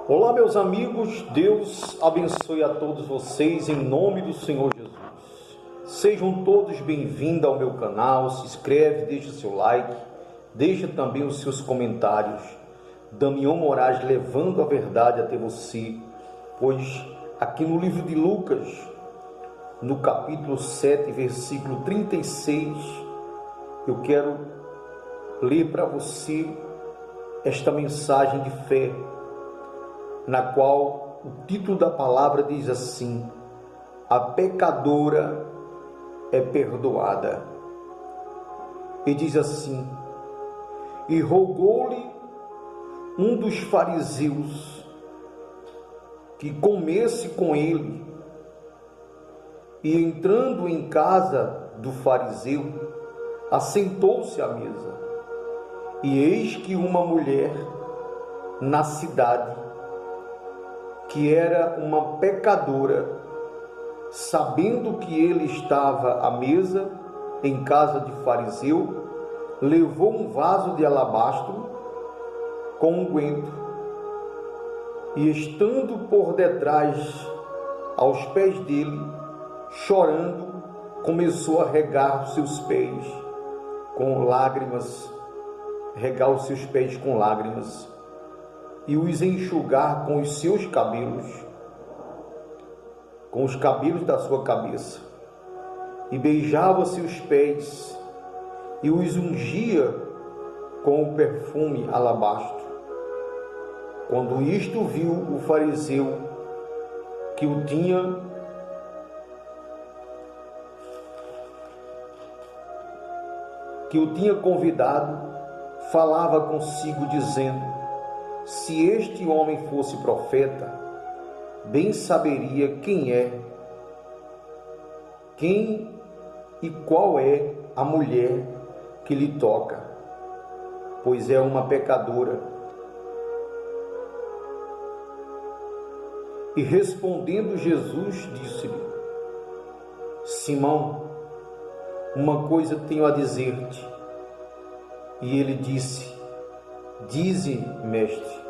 Olá, meus amigos, Deus abençoe a todos vocês em nome do Senhor Jesus. Sejam todos bem-vindos ao meu canal, se inscreve, deixa seu like, deixa também os seus comentários. Damião Moraes levando a verdade até você, pois aqui no livro de Lucas, no capítulo 7, versículo 36, eu quero ler para você esta mensagem de fé, na qual o título da palavra diz assim: a pecadora é perdoada. E diz assim: e rogou-lhe um dos fariseus que comesse com ele, e entrando em casa do fariseu, assentou-se à mesa. E eis que uma mulher na cidade, que era uma pecadora, sabendo que ele estava à mesa em casa de fariseu, levou um vaso de alabastro com unguento, e estando por detrás aos pés dele, chorando, começou a regar os seus pés com lágrimas, e os enxugar com os seus cabelos, com os cabelos da sua cabeça, e beijava seus pés, e os ungia com o perfume alabastro. Quando isto viu o fariseu que o tinha convidado, falava consigo dizendo: se este homem fosse profeta, bem saberia quem e qual é a mulher que lhe toca, pois é uma pecadora. E respondendo Jesus, disse-lhe: Simão, uma coisa tenho a dizer-te. E ele disse: dize, mestre.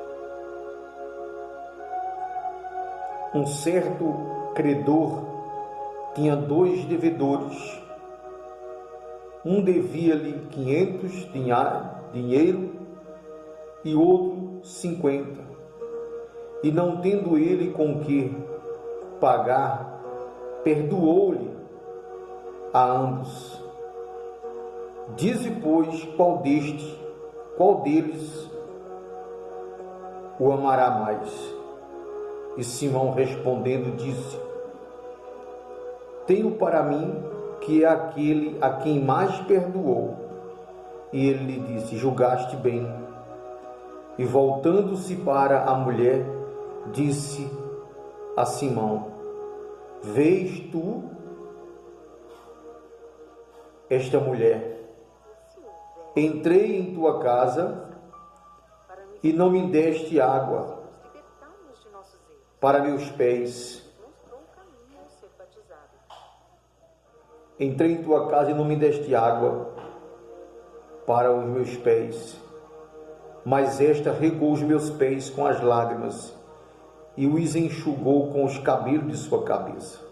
Um certo credor tinha 2 devedores. Um devia-lhe 500 dinheiro e outro 50. E não tendo ele com que pagar, perdoou-lhe a ambos. Dize, pois, qual deles o amará mais? E Simão respondendo disse: tenho para mim que é aquele a quem mais perdoou. E ele lhe disse: julgaste bem. E voltando-se para a mulher, disse a Simão: vês tu esta mulher? Entrei em tua casa e não me deste água para meus pés. Entrei em tua casa e não me deste água para os meus pés. Mas esta regou os meus pés com as lágrimas e os enxugou com os cabelos de sua cabeça.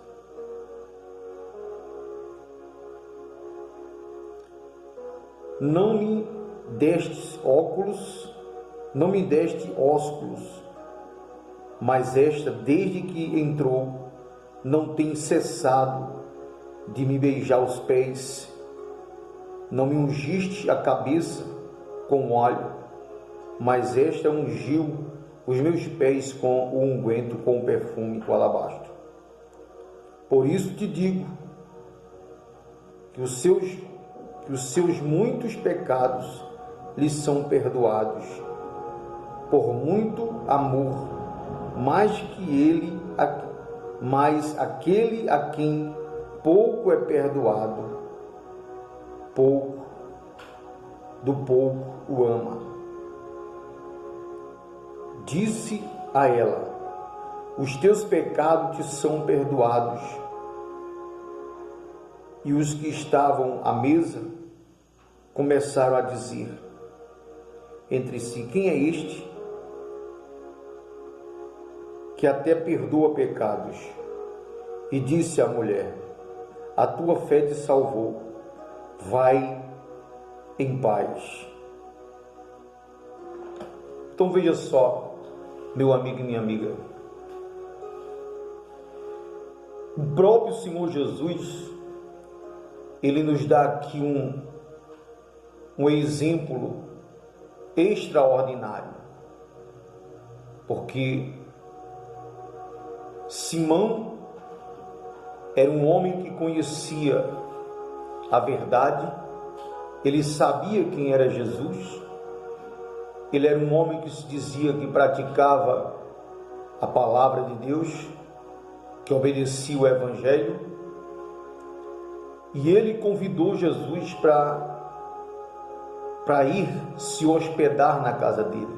Não me deste ósculos, mas esta, desde que entrou, não tem cessado de me beijar os pés. Não me ungiste a cabeça com óleo, mas esta ungiu os meus pés com o unguento, com o perfume, com o alabastro. Por isso te digo que os seus muitos pecados lhes são perdoados, por muito amor, mas aquele a quem pouco é perdoado, pouco o ama. Disse a ela: os teus pecados te são perdoados. E os que estavam à mesa começaram a dizer entre si: quem é este que até perdoa pecados. E disse à mulher: a tua fé te salvou, vai em paz. Então veja só, meu amigo e minha amiga, o próprio Senhor Jesus, Ele nos dá aqui um exemplo extraordinário, porque Simão era um homem que conhecia a verdade, ele sabia quem era Jesus, ele era um homem que se dizia que praticava a palavra de Deus, que obedecia o Evangelho, e ele convidou Jesus para ir se hospedar na casa dele.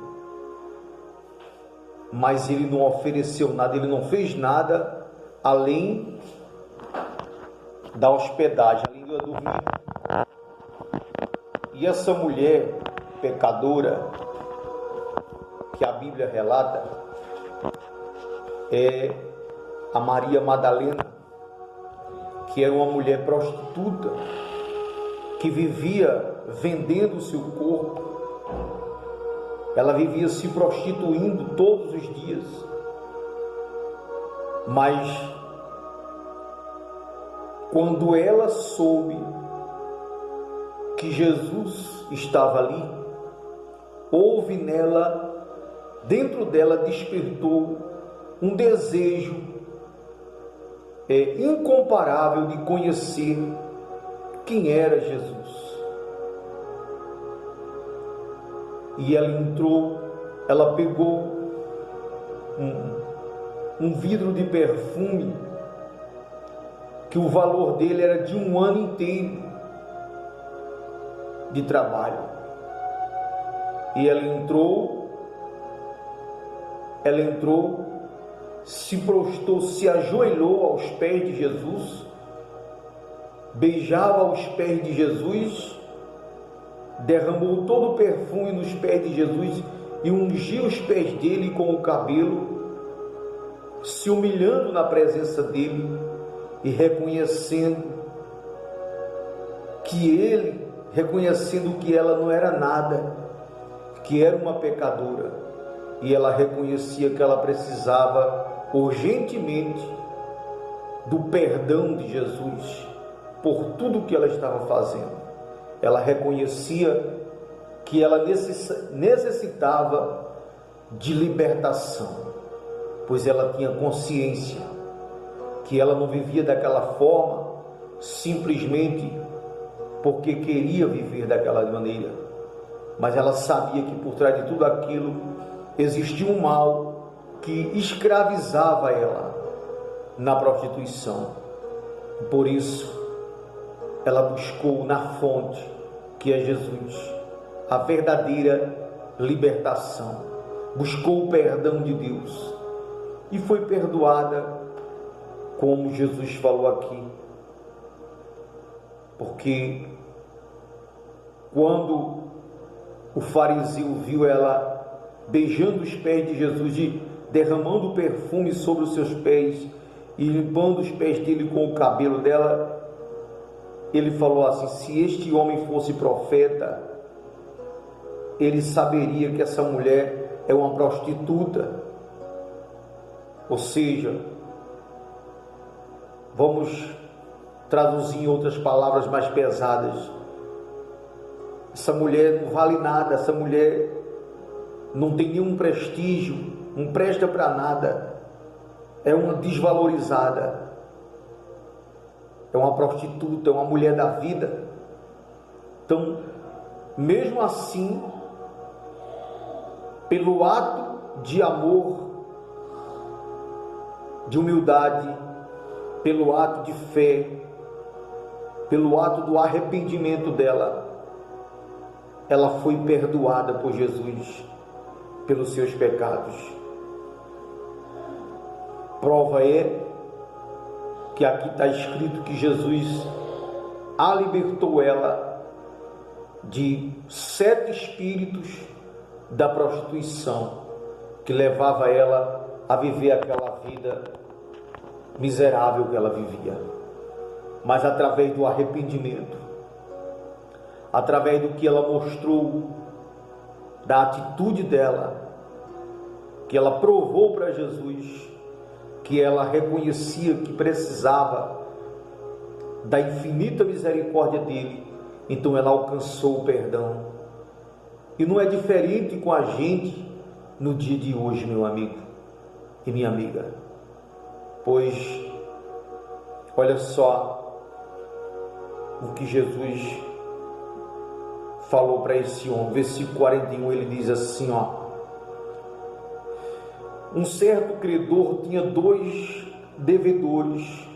Mas ele não ofereceu nada, ele não fez nada além da hospedagem, além de dormir. E essa mulher pecadora que a Bíblia relata é a Maria Madalena, que era uma mulher prostituta, que vivia vendendo o seu corpo. Ela vivia se prostituindo todos os dias. Mas quando ela soube que Jesus estava ali, houve nela, dentro dela despertou um desejo incomparável de conhecer quem era Jesus. E ela entrou, ela pegou um vidro de perfume, que o valor dele era de um ano inteiro de trabalho. E ela entrou, se prostrou, se ajoelhou aos pés de Jesus, beijava os pés de Jesus, derramou todo o perfume nos pés de Jesus e ungiu os pés dele com o cabelo, se humilhando na presença dele e reconhecendo que ela não era nada, que era uma pecadora, e ela reconhecia que ela precisava urgentemente do perdão de Jesus por tudo que ela estava fazendo. Ela reconhecia que ela necessitava de libertação, pois ela tinha consciência que ela não vivia daquela forma simplesmente porque queria viver daquela maneira, mas ela sabia que por trás de tudo aquilo existia um mal que escravizava ela na prostituição. Por isso ela buscou na fonte, que é Jesus, a verdadeira libertação, buscou o perdão de Deus e foi perdoada, como Jesus falou aqui. Porque quando o fariseu viu ela beijando os pés de Jesus e derramando perfume sobre os seus pés e limpando os pés dele com o cabelo dela, ele falou assim: se este homem fosse profeta, ele saberia que essa mulher é uma prostituta. Ou seja, vamos traduzir em outras palavras mais pesadas, essa mulher não vale nada, essa mulher não tem nenhum prestígio, não presta para nada, é uma desvalorizada, é uma prostituta, é uma mulher da vida. Então, mesmo assim, pelo ato de amor, de humildade, pelo ato de fé, pelo ato do arrependimento dela, ela foi perdoada por Jesus pelos seus pecados. Prova é que aqui está escrito que Jesus a libertou ela de 7 espíritos da prostituição que levava ela a viver aquela vida miserável que ela vivia, mas através do arrependimento, através do que ela mostrou, da atitude dela, que ela provou para Jesus, que ela reconhecia que precisava da infinita misericórdia dele, então ela alcançou o perdão. E não é diferente com a gente no dia de hoje, meu amigo e minha amiga, pois olha só o que Jesus falou para esse homem. Versículo 41, ele diz assim, um certo credor tinha 2 devedores,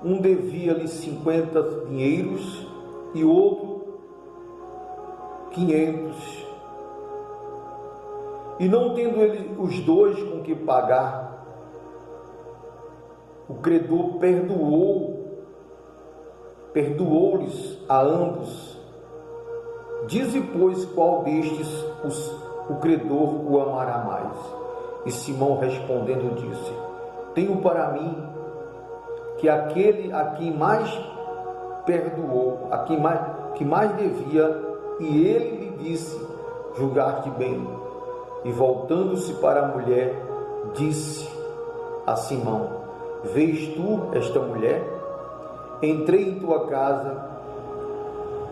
um devia-lhe 50 dinheiros e outro 500. E não tendo ele os 2 com que pagar, o credor perdoou-lhes a ambos. Dize, pois, qual destes o credor o amará mais? E Simão respondendo disse, tenho para mim que aquele a quem mais perdoou, que mais devia, e ele lhe disse, julgaste bem. E voltando-se para a mulher, disse a Simão, vês tu esta mulher? Entrei em tua casa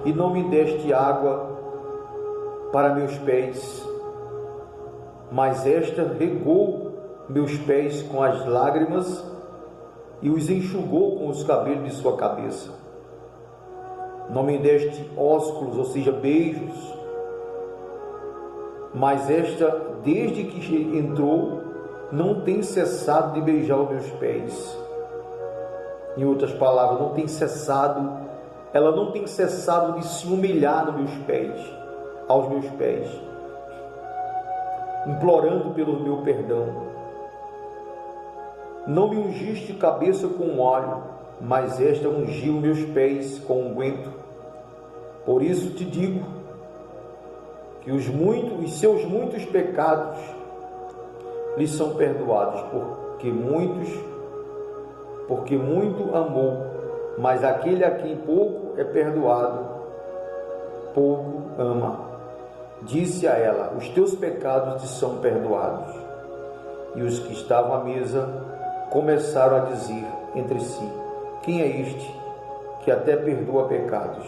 e não me deste água para meus pés, mas esta regou meus pés com as lágrimas e os enxugou com os cabelos de sua cabeça. Não me deste ósculos, ou seja, beijos, mas esta, desde que entrou, não tem cessado de beijar os meus pés. Em outras palavras, ela não tem cessado de se humilhar aos meus pés, implorando pelo meu perdão. Não me ungiste cabeça com óleo, mas esta ungiu meus pés com unguento. Por isso te digo que os seus muitos pecados lhes são perdoados, porque muito amou, mas aquele a quem pouco é perdoado, pouco ama. Disse a ela, os teus pecados te são perdoados. E os que estavam à mesa começaram a dizer entre si, quem é este que até perdoa pecados?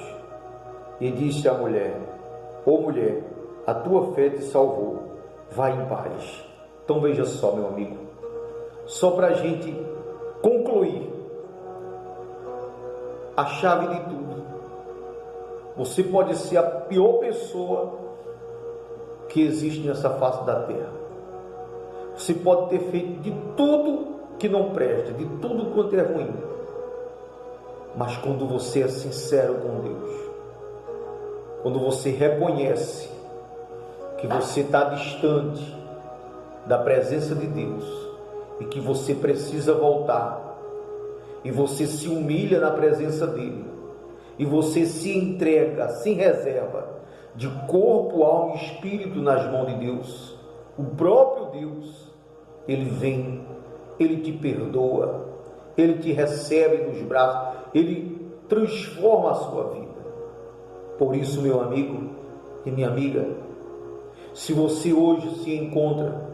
E disse à mulher, ó mulher, a tua fé te salvou, vai em paz. Então veja só, meu amigo, só para a gente concluir a chave de tudo. Você pode ser a pior pessoa que existe nessa face da terra. Você pode ter feito de tudo que não presta, de tudo quanto é ruim. Mas quando você é sincero com Deus, quando você reconhece que você está distante da presença de Deus e que você precisa voltar, e você se humilha na presença dele, e você se entrega, se reserva de corpo, alma e espírito nas mãos de Deus, o próprio Deus, ele vem, ele te perdoa, ele te recebe nos braços, ele transforma a sua vida. Por isso, meu amigo e minha amiga, se você hoje se encontra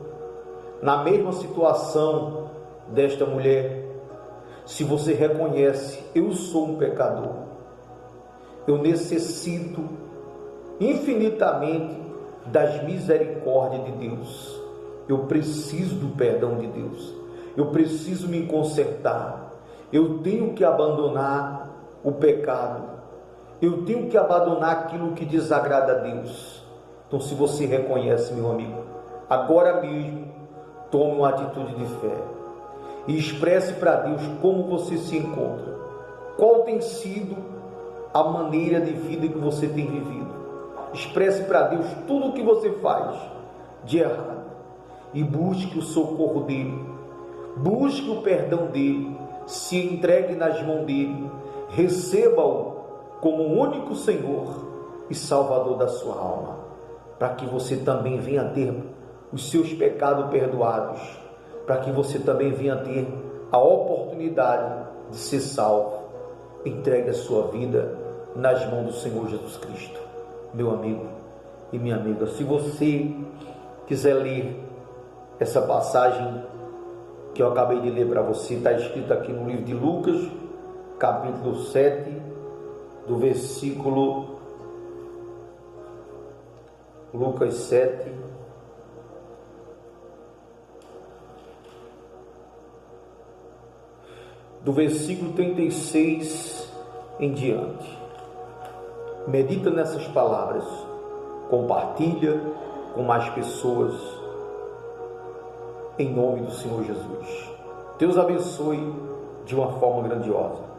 na mesma situação desta mulher, se você reconhece, eu sou um pecador, eu necessito infinitamente das misericórdias de Deus, eu preciso do perdão de Deus, eu preciso me consertar, eu tenho que abandonar o pecado, eu tenho que abandonar aquilo que desagrada a Deus. Então, se você reconhece, meu amigo, agora mesmo tome uma atitude de fé e expresse para Deus como você se encontra, qual tem sido a maneira de vida que você tem vivido. Expresse para Deus tudo o que você faz de errado e busque o socorro dele, busque o perdão dele, se entregue nas mãos dele, receba-o como o único Senhor e Salvador da sua alma, para que você também venha ter os seus pecados perdoados, para que você também venha ter a oportunidade de ser salvo. Entregue a sua vida nas mãos do Senhor Jesus Cristo. Meu amigo e minha amiga, se você quiser ler essa passagem que eu acabei de ler para você, está escrita aqui no livro de Lucas, capítulo 7, do versículo Lucas 7, do versículo 36 em diante. Medita nessas palavras, compartilha com mais pessoas, em nome do Senhor Jesus. Deus abençoe de uma forma grandiosa.